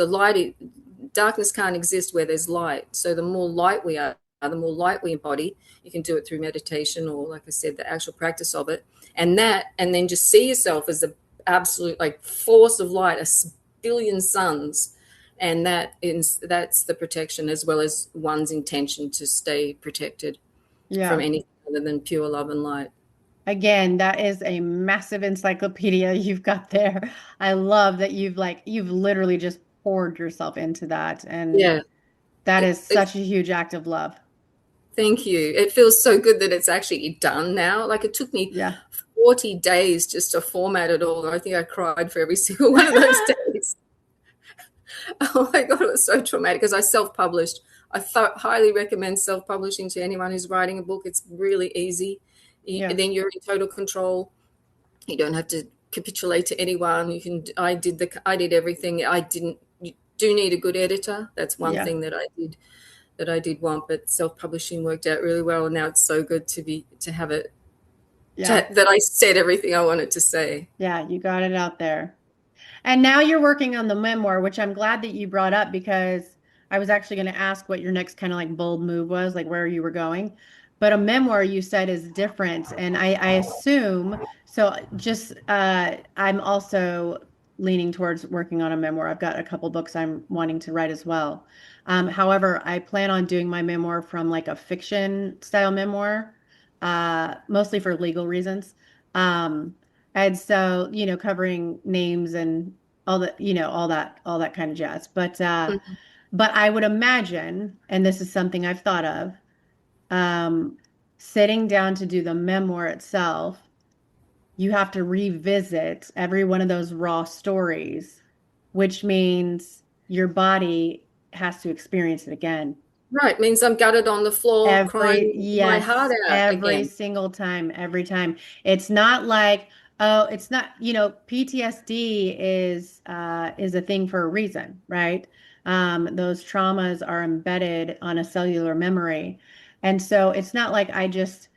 darkness can't exist where there's light. So the more light we are, the more light we embody. You can do it through meditation or, like I said, the actual practice of it. And then just see yourself as the absolute like force of light, a billion suns. And that's the protection, as well as one's intention to stay protected from anything other than pure love and light. Again, that is a massive encyclopedia you've got there. I love that you've literally just poured yourself into that, and that is such a huge act of love. Thank you. It feels so good that it's actually done now. Like it took me 40 days just to format it all. I think I cried for every single one of those days. Oh my God, it was so traumatic because I self-published. I highly recommend self-publishing to anyone who's writing a book. It's really easy. And then you're in total control. You don't have to capitulate to anyone. I did everything. You do need a good editor. That's one thing that I did want, but self-publishing worked out really well. And now it's so good to have it, that I said everything I wanted to say. Yeah, you got it out there. And now you're working on the memoir, which I'm glad that you brought up because I was actually going to ask what your next kind of like bold move was, like where you were going. But a memoir you said is different. And I assume, so just, I'm also leaning towards working on a memoir. I've got a couple books I'm wanting to write as well. However, I plan on doing my memoir from like a fiction style memoir, mostly for legal reasons. And so, covering names and all that, all that kind of jazz. But I would imagine, and this is something I've thought of, sitting down to do the memoir itself, you have to revisit every one of those raw stories, which means your body has to experience it again. Right. Means I'm gutted on the floor crying my heart out every again. single time, every time. It's not like, oh, it's not, PTSD is a thing for a reason, right? Those traumas are embedded on a cellular memory. And so it's not like I just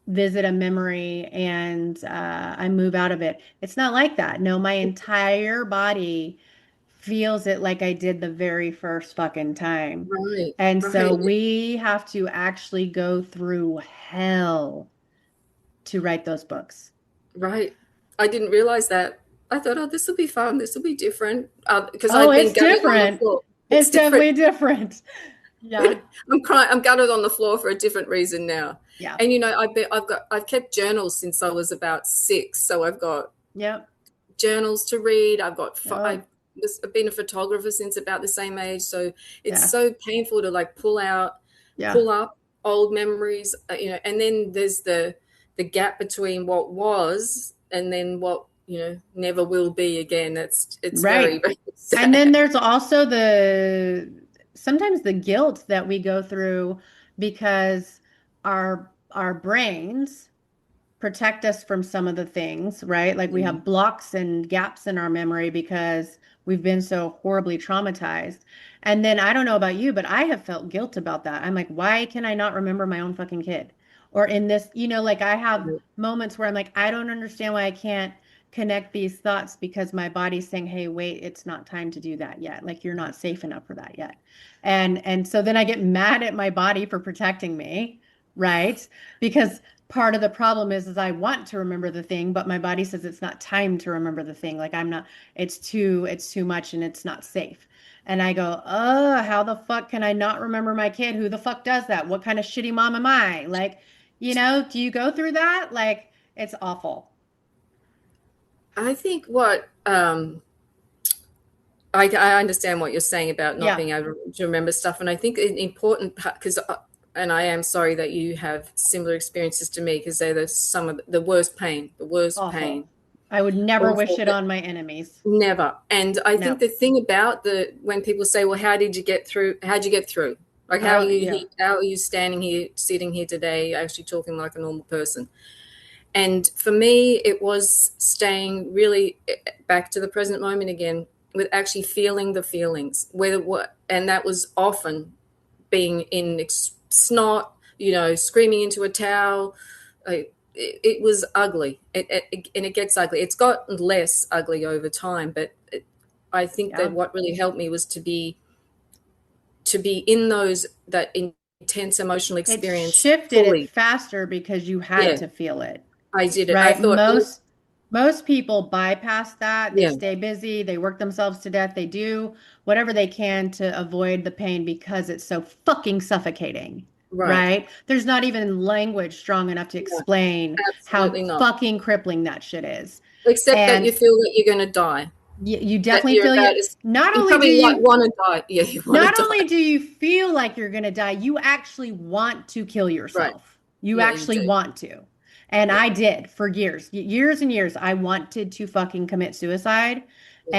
visit a memory and I move out of it. It's not like that. No, my entire body feels it like I did the very first fucking time. Right. And so we have to actually go through hell to write those books. Right. I didn't realize that. I thought, oh, this will be fun. This will be different. Because it's different. It's definitely different. Yeah. I'm gutted on the floor for a different reason now. Yeah. And I've kept journals since I was about 6. So I've got journals to read. I've been a photographer since about the same age. So it's so painful to like pull up old memories, and then there's the gap between what was and then what, never will be again. It's very, very sad. And then there's also sometimes the guilt that we go through because our brains protect us from some of the things, right? Like we have blocks and gaps in our memory because we've been so horribly traumatized. And then I don't know about you, but I have felt guilt about that. I'm like, why can I not remember my own fucking kid? Or in this, like I have moments where I'm like, I don't understand why I can't connect these thoughts because my body's saying, hey, wait, it's not time to do that yet. Like you're not safe enough for that yet. And so then I get mad at my body for protecting me, right? Because part of the problem is I want to remember the thing, but my body says it's not time to remember the thing. Like it's too much and it's not safe. And I go, oh, how the fuck can I not remember my kid? Who the fuck does that? What kind of shitty mom am I? Like, do you go through that? Like, it's awful. I think I understand what you're saying about not being able to remember stuff. And I think an important part, because, and I am sorry that you have similar experiences to me, because they're some of the worst pain, awful. Pain. I would never wish it on my enemies. Never. And I think the thing about when people say, well, how'd you get through? Like, how are you sitting here today, actually talking like a normal person? And for me, it was staying really back to the present moment again, with actually feeling the feelings, and that was often being in snot, screaming into a towel. It was ugly, and it gets ugly. It's gotten less ugly over time, but I think that what really helped me was to be in that intense emotional experience. It shifted it faster because you had to feel it. I did it. Right? I thought most people bypass that. They stay busy. They work themselves to death. They do whatever they can to avoid the pain because it's so fucking suffocating. Right? There's not even language strong enough to explain how fucking crippling that shit is. Except that you feel that you're going to die. You definitely feel not you only probably do you want to die. Yeah, you want not to only die. do you feel like you're going to die, you actually want to kill Right. yourself. You Yeah, you actually do. want to. And Yeah. I did for years and years. I wanted to fucking commit suicide. Yeah.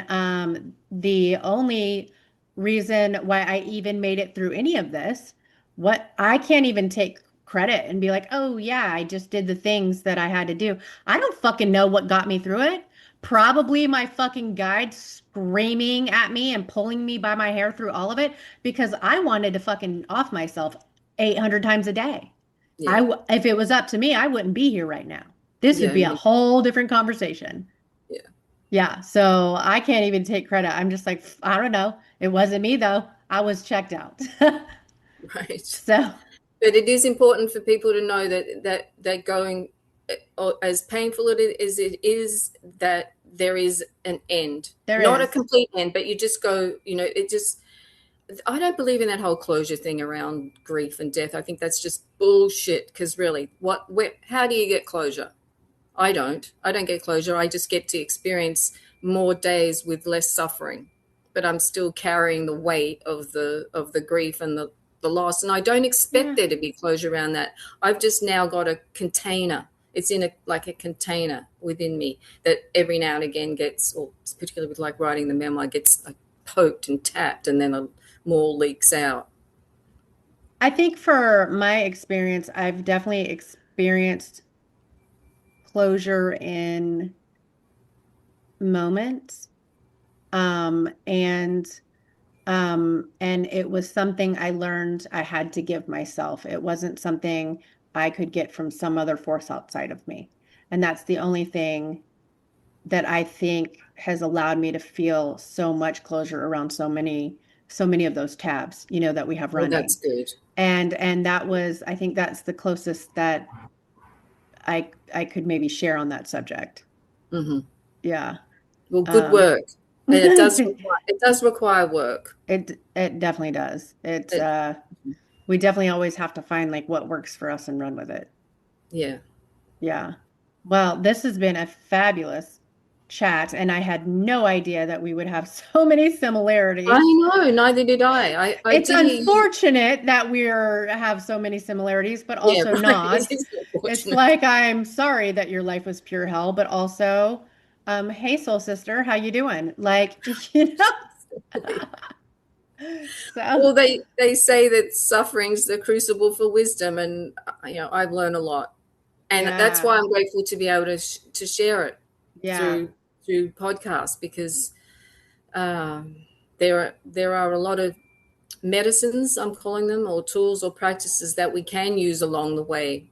And the only reason why I even made it through any of this, what I can't even take credit and be like, oh, yeah, I just did the things that I had to do. I don't fucking know what got me through it. Probably my fucking guide screaming at me and pulling me by my hair through all of it because I wanted to fucking off myself 800 times a day. Yeah. If it was up to me, I wouldn't be here right now. This would Yeah. be a whole different conversation. Yeah. Yeah. So I can't even take credit. I'm just like, I don't know. It wasn't me though. I was checked out. Right. So, but it is important for people to know that going, as painful as it is, that there is an end, there not a is. complete end, but you just go, it just, I don't believe in that whole closure thing around grief and death. I think that's just bullshit. Because really, how do you get closure? I don't get closure. I just get to experience more days with less suffering, but I'm still carrying the weight of the grief and the loss. And I don't expect there to be closure around that. I've just now got a container. It's in like a container within me that every now and again gets, or particularly with like writing the memoir, gets like poked and tapped, and then more leaks out. I think for my experience, I've definitely experienced closure in moments. And and it was something I learned I had to give myself. It wasn't something I could get from some other force outside of me. And that's the only thing that I think has allowed me to feel so much closure around so many of those tabs, that we have Oh, running. that's good. And that was, I think that's the closest that I could maybe share on that subject. Mm-hmm. Yeah. Well, good Um, work. And it does require work. it definitely does. It's It, we definitely always have to find like what works for us and run with it. yeah. Yeah. Well, this has been a fabulous chat, and I had no idea that we would have so many I similarities. know, neither did I It's did hear you. unfortunate that we're have so many similarities, but Yeah, also right. It not. is It's unfortunate. like I'm sorry that your life was pure hell, but also, hey soul sister, how you doing? Like, So Well, they say that suffering's the crucible for wisdom, and I've learned a lot, and that's yeah, why I'm grateful to be able to share it yeah, through podcasts, because um, there are a lot of medicines, I'm calling them, or tools or practices that we can use along the way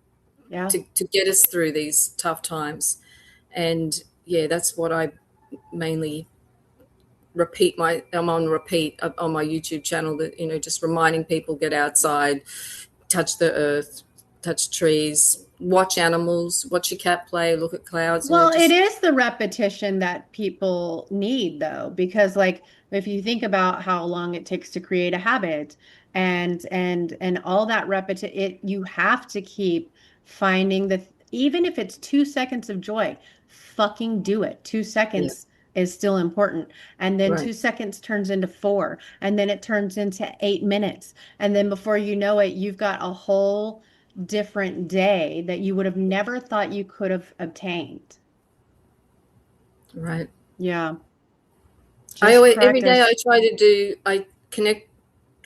yeah. to get us through these tough times. And yeah, that's what I mainly I'm on repeat on my YouTube channel, that just reminding people, get outside, touch the earth, touch trees, watch animals, watch your cat play, look at clouds, Well, it just is the repetition that people need, though, because like if you think about how long it takes to create a habit and all that repetition, you have to keep finding even if it's 2 seconds of joy, fucking do it. Two yeah, seconds is still important. And then right. 2 seconds turns into four, and then it turns into 8 minutes. And then before you know it, you've got a whole different day that you would have never thought you could have obtained. Right. Yeah. Just Every day practice. I connect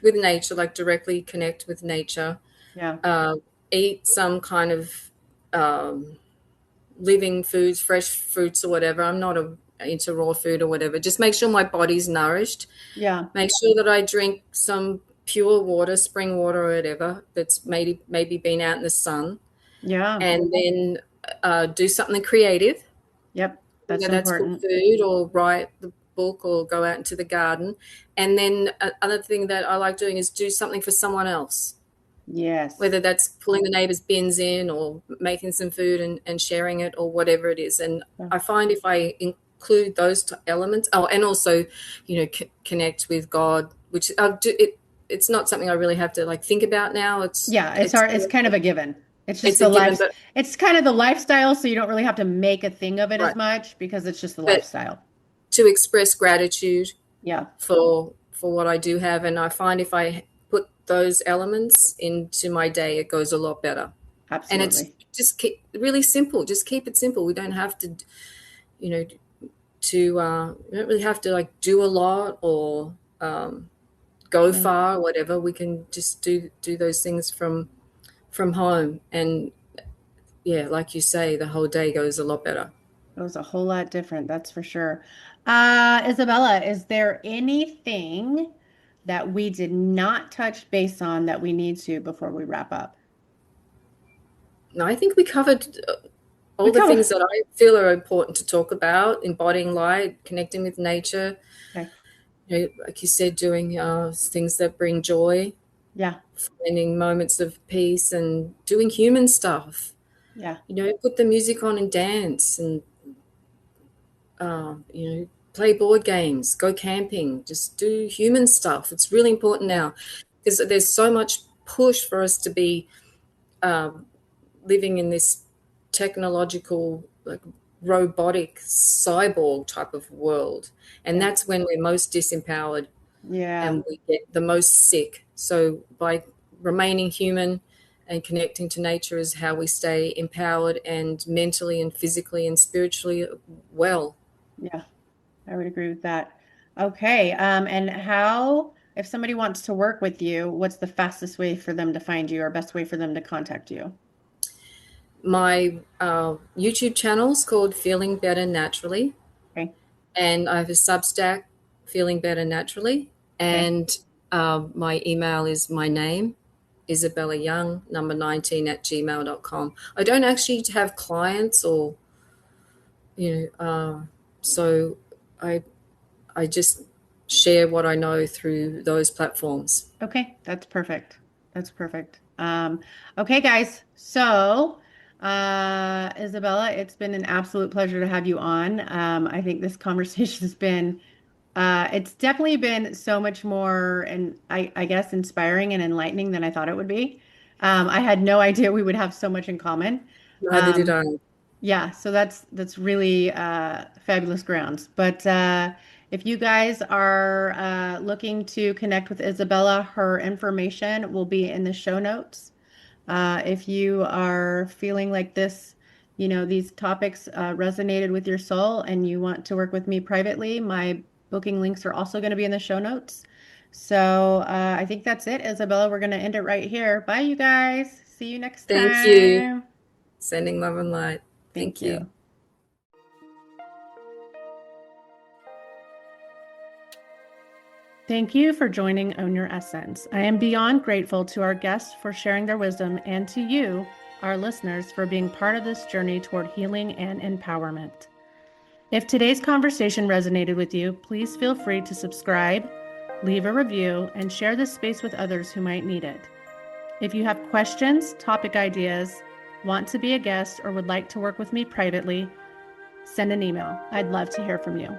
with nature, like directly connect with nature, Yeah. uh, eat some kind of um, living foods, fresh fruits or whatever. I'm not into raw food or whatever. Just make sure my body's nourished. Yeah. Make sure that I drink some pure water, spring water or whatever, that's maybe been out in the sun, Yeah. and then do something creative. Yep. That's That's cook important. food or write the book or go out into the garden. And then another thing that I like doing is do something for someone else, Yes. whether that's pulling the neighbor's bins in or making some food and sharing it or whatever it is. And Yeah. I find if I include those elements, and also, connect with God, which I do, it's not something I really have to like think about now. Yeah, it's hard. It's kind of a given. It's just it's a the given, life. It's kind of the lifestyle, so you don't really have to make a thing of it as right. much because it's just the But lifestyle. to express gratitude Yeah. for what I do have. And I find if I put those elements into my day, it goes a lot better. And it's Absolutely. just really simple. Just keep it simple. We don't have to, you know, you don't really have to like do a lot or go far, whatever. We can just do those things from home. And yeah, like you say, the whole day goes a lot better. It was a whole lot different, that's for sure. Isabella, is there anything that we did not touch base on that we need to before we wrap up? No, I think we covered We all the covered. things that I feel are important to talk about: embodying light, connecting with nature, Okay. like you said, doing things that bring joy, Yeah. finding moments of peace, and doing human stuff. Yeah. Put the music on and dance, and play board games, go camping, just do human stuff. It's really important Yeah. now because there's so much push for us to be living in this technological, like robotic cyborg type of world, and Yeah. that's when we're most disempowered Yeah. and we get the most sick. So by remaining human and connecting to nature is how we stay empowered and mentally and physically and spiritually well. Yeah. I would agree with that. Okay. And how, if somebody wants to work with you, what's the fastest way for them to find you or best way for them to contact you? My YouTube channel is called Feeling Better Naturally, Okay. and I have a Substack, Feeling Better Naturally, Okay. and my email is my name, Isabella Young, number 19 at gmail.com. I don't actually have clients or, so I I just share what I know through those platforms. Okay, that's perfect. That's perfect. Okay, guys. So, Isabella, it's been an absolute pleasure to have you on. I think this conversation has been, it's definitely been so much more, and I guess inspiring and enlightening than I thought it would be. I had no idea we would have so much in common. Neither did Um, I. yeah, so that's really fabulous grounds. But if you guys are looking to connect with Isabella, her information will be in the show notes. If you are feeling like this, these topics resonated with your soul and you want to work with me privately, my booking links are also going to be in the show notes. So I think that's it, Isabella. We're going to end it right here. Bye, you guys. See you next Thank you. time. Sending love and light. Thank Thank you. you. Thank you for joining Own Your Essence. I am beyond grateful to our guests for sharing their wisdom and to you, our listeners, for being part of this journey toward healing and empowerment. If today's conversation resonated with you, please feel free to subscribe, leave a review, and share this space with others who might need it. If you have questions, topic ideas, want to be a guest, or would like to work with me privately, send an email. I'd love to hear from you.